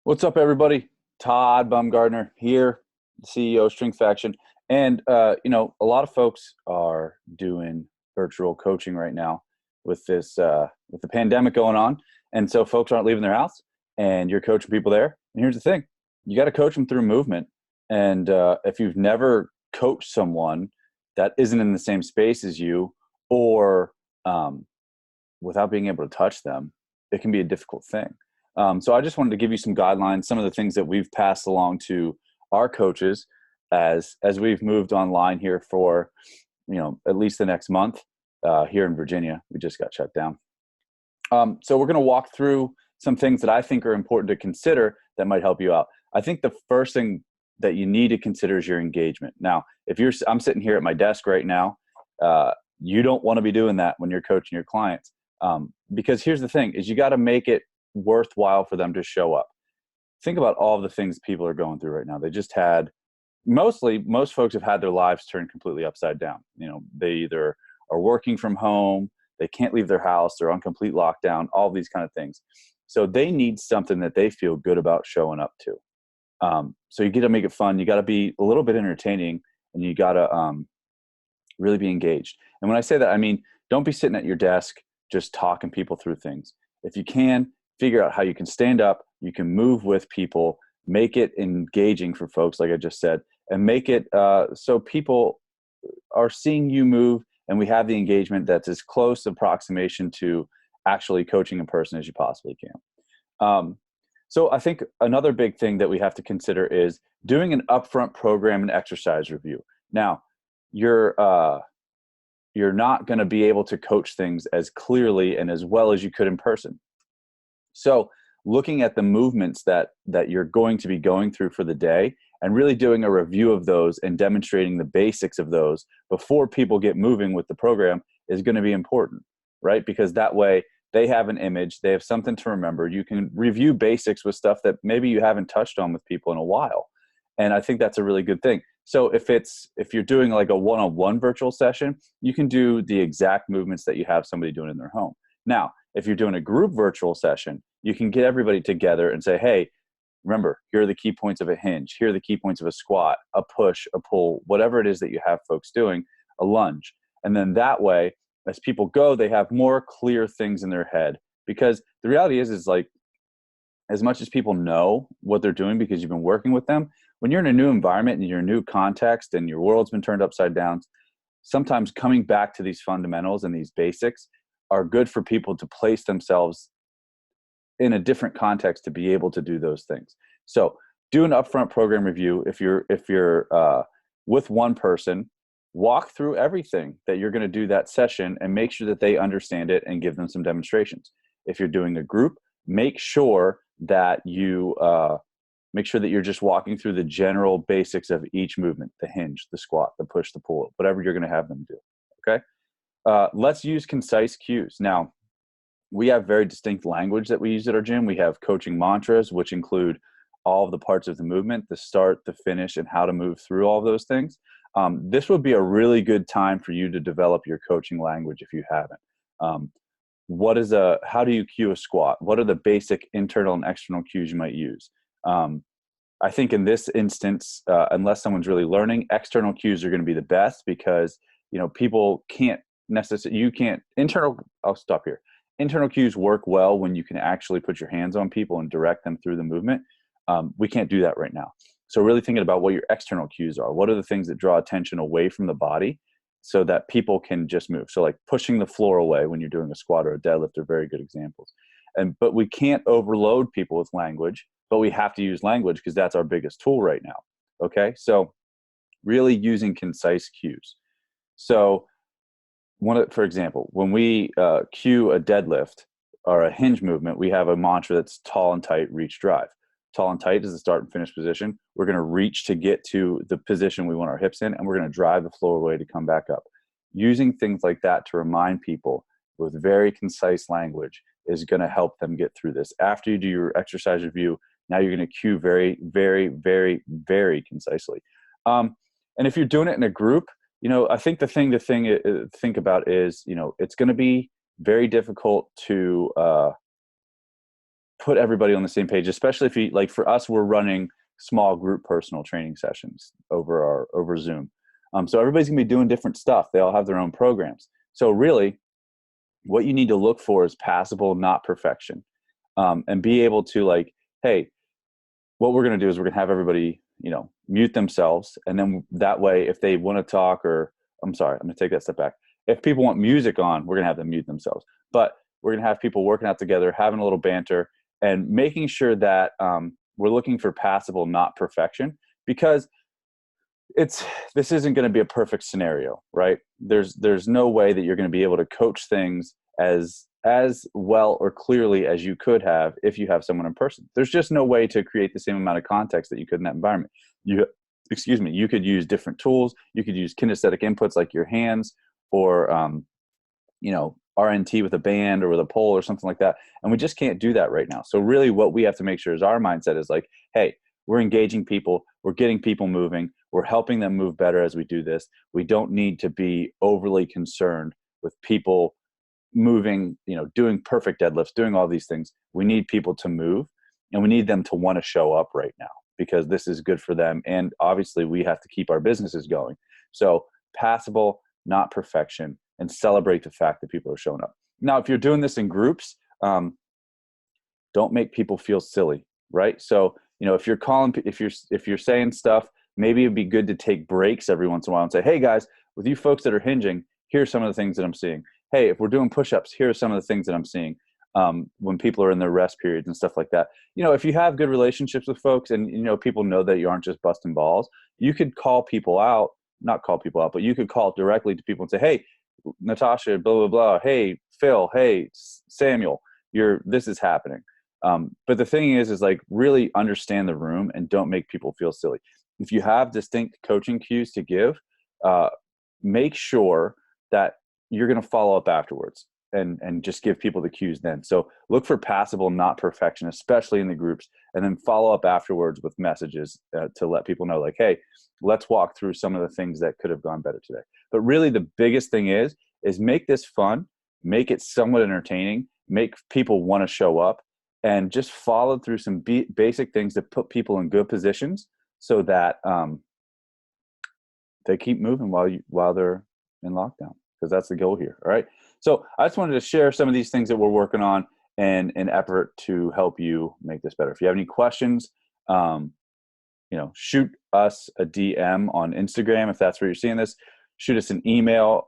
What's up, everybody? Todd Bumgardner here, the CEO of Strength Faction. And, a lot of folks are doing virtual coaching right now with the pandemic going on. And so folks aren't leaving their house and you're coaching people there. And here's the thing, you got to coach them through movement. And if you've never coached someone that isn't in the same space as you or without being able to touch them, it can be a difficult thing. So I just wanted to give you some guidelines, some of the things that we've passed along to our coaches as we've moved online here for, at least the next month here in Virginia. We just got shut down. So we're going to walk through some things that I think are important to consider that might help you out. I think the first thing that you need to consider is your engagement. Now, I'm sitting here at my desk right now. You don't want to be doing that when you're coaching your clients. Because here's the thing is you got to make it worthwhile for them to show up. Think about all of the things people are going through right now. They just had most folks have had their lives turned completely upside down. They either are working from home, they can't leave their house, they're on complete lockdown, all these kind of things. So they need something that they feel good about showing up to. So you got to make it fun. You got to be a little bit entertaining, and you got to really be engaged. And when I say that, I mean, don't be sitting at your desk just talking people through things. If you can, figure out how you can stand up, you can move with people, make it engaging for folks, like I just said, and make it so people are seeing you move, and we have the engagement that's as close approximation to actually coaching in person as you possibly can. So I think another big thing that we have to consider is doing an upfront program and exercise review. Now, you're not going to be able to coach things as clearly and as well as you could in person. So looking at the movements that you're going to be going through for the day and really doing a review of those and demonstrating the basics of those before people get moving with the program is going to be important, right? Because that way they have an image, they have something to remember. You can review basics with stuff that maybe you haven't touched on with people in a while. And I think that's a really good thing. So if you're doing like a one-on-one virtual session, you can do the exact movements that you have somebody doing in their home. Now, if you're doing a group virtual session, you can get everybody together and say, hey, remember, here are the key points of a hinge. Here are the key points of a squat, a push, a pull, whatever it is that you have folks doing, a lunge. And then that way, as people go, they have more clear things in their head. Because the reality is like, as much as people know what they're doing because you've been working with them, when you're in a new environment and you're in a new context and your world's been turned upside down, sometimes coming back to these fundamentals and these basics are good for people to place themselves in a different context to be able to do those things. So do an upfront program review. If you're with one person, walk through everything that you're going to do that session and make sure that they understand it and give them some demonstrations. If you're doing a group, make sure that you're just walking through the general basics of each movement, the hinge, the squat, the push, the pull, whatever you're going to have them do. Okay. Let's use concise cues. Now, we have very distinct language that we use at our gym. We have coaching mantras, which include all of the parts of the movement, the start, the finish, and how to move through all of those things. This would be a really good time for you to develop your coaching language if you haven't. How do you cue a squat? What are the basic internal and external cues you might use? I think in this instance, unless someone's really learning, external cues are going to be the best because, people can't necessarily, I'll stop here. Internal cues work well when you can actually put your hands on people and direct them through the movement. We can't do that right now. So really thinking about what your external cues are. What are the things that draw attention away from the body so that people can just move? So like pushing the floor away when you're doing a squat or a deadlift are very good examples. But we can't overload people with language, but we have to use language because that's our biggest tool right now. Okay. So really using concise cues. So for example, when we cue a deadlift or a hinge movement, we have a mantra that's tall and tight, reach, drive. Tall and tight is the start and finish position. We're going to reach to get to the position we want our hips in, and we're going to drive the floor away to come back up. Using things like that to remind people with very concise language is going to help them get through this. After you do your exercise review, now you're going to cue very, very, very, very concisely. And if you're doing it in a group, I think the thing to think about is, it's going to be very difficult to put everybody on the same page, especially if you, like for us, we're running small group personal training sessions over Zoom. So everybody's gonna be doing different stuff. They all have their own programs. So really what you need to look for is passable, not perfection. And be able to like, hey, what we're going to do is we're going to have everybody, mute themselves. And then that way, if they want to talk or I'm sorry, I'm going to take that step back. If people want music on, we're going to have them mute themselves, but we're going to have people working out together, having a little banter and making sure that we're looking for passable, not perfection, because this isn't going to be a perfect scenario, right? There's no way that you're going to be able to coach things as well or clearly as you could have if you have someone in person. There's just no way to create the same amount of context that you could in that environment. You could use different tools. You could use kinesthetic inputs like your hands or RNT with a band or with a pole or something like that. And we just can't do that right now. So really what we have to make sure is our mindset is like, hey, we're engaging people. We're getting people moving. We're helping them move better as we do this. We don't need to be overly concerned with people moving, doing perfect deadlifts, doing all these things. We need people to move and we need them to want to show up right now because this is good for them. And obviously we have to keep our businesses going. So passable, not perfection, and celebrate the fact that people are showing up. Now, if you're doing this in groups, don't make people feel silly, right? So, if you're saying stuff, maybe it'd be good to take breaks every once in a while and say, hey guys, with you folks that are hinging, here's some of the things that I'm seeing. Hey, if we're doing push-ups, here are some of the things that I'm seeing when people are in their rest periods and stuff like that. If you have good relationships with folks and, people know that you aren't just busting balls, you could not call people out, but you could call directly to people and say, hey, Natasha, blah, blah, blah. Hey, Phil. Hey, Samuel, this is happening. But the thing is like really understand the room and don't make people feel silly. If you have distinct coaching cues to give, make sure that you're going to follow up afterwards and just give people the cues then. So look for passable, not perfection, especially in the groups, and then follow up afterwards with messages to let people know like, hey, let's walk through some of the things that could have gone better today. But really the biggest thing is make this fun, make it somewhat entertaining, make people want to show up, and just follow through some basic things to put people in good positions so that they keep moving while they're in lockdown, because that's the goal here. All right. So I just wanted to share some of these things that we're working on in an effort to help you make this better. If you have any questions, shoot us a DM on Instagram. If that's where you're seeing this, shoot us an email,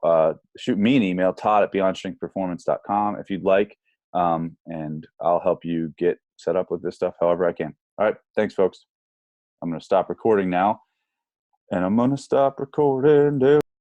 shoot me an email, todd@beyondstrengthperformance.com if you'd like. And I'll help you get set up with this stuff however I can. All right. Thanks, folks. I'm going to stop recording now. And I'm going to stop recording.